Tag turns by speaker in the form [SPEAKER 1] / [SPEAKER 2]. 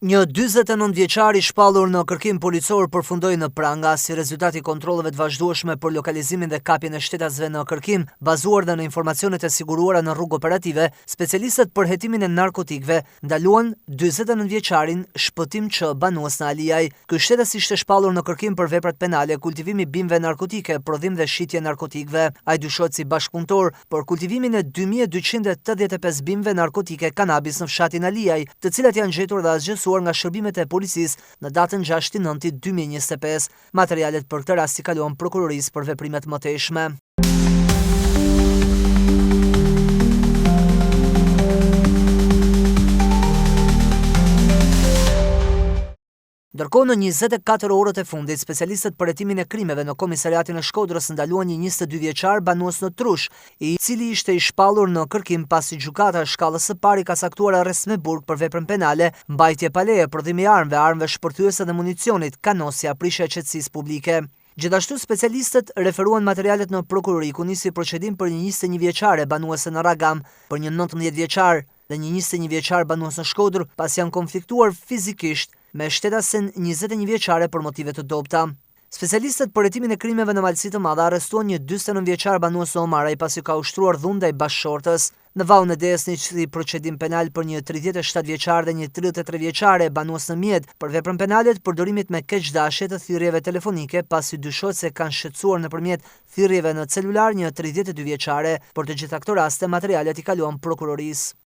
[SPEAKER 1] Një 49 vjeçar i shpallur në kërkim policor përfundoi në pranga si rezultat i kontrolleve të vazhdueshme për lokalizimin dhe kapjen e shtetasve në kërkim, bazuar dhe në informacionet e siguruara në rrugë operative. Specialistët për hetimin e narkotikëve ndaluan 49 vjeçarin shpëtim që banues në Aliaj. Ky shtetas ishte shpallur në kërkim për veprat penale, kultivimi bimëve narkotike, prodhim dhe shitje narkotikëve. Ai dyshohet si bashkëpunëtor për kultivimin e 2285 bimëve narkotike kanabis në fshatin Aliaj, të cilat janë gjetur dhe asgjësuar nga shërbimet e policisë në datën 6/9/2025. Materialet për këtë rast i kaluan prokurorisë për veprimet mëtejshme. Ndërkohë, në 24 orët e fundit, specialistët për hetimin e krimeve në komisariatin e Shkodrës ndaluan një 22 vjeçar banues në Trush, i cili ishte i shpallur në kërkim pasi gjykata e shkallës së parë ka caktuar arrest me burg për veprën penale, mbajtje pa leje, prodhim i armëve shpërthyese dhe municionit, kanosja, prishja e qetësisë publike. Gjithashtu, specialistët referuan materialet në prokurori ku nisi procedim për një 21 vjeçare banuese në Ragam, për një 19 vjeçar dhe një 21 vjeçar banues në Shkodër, pasi janë konfliktuar fizikisht me shtetasen 21 vjeçare për motive të dobta. Specialistët për hetimin e krimeve në malësi të madhe arrestuan një 49 vjeçar banues në Omaraj pasi ka ushtruar dhunë ndaj bashkëshortës. Në Vallën e Dejes nisi procedim penal për një 37 vjeçar dhe një 33 vjeçare banues në Mjet për veprën penale të përdorimit me keqdashje të thirrjeve telefonike, pasi dyshohet se kanë shqetësuar nëpërmjet thirrjeve në celular një 32 vjeçare. Për të gjitha këto raste, materialet i kaluan prokurorisë.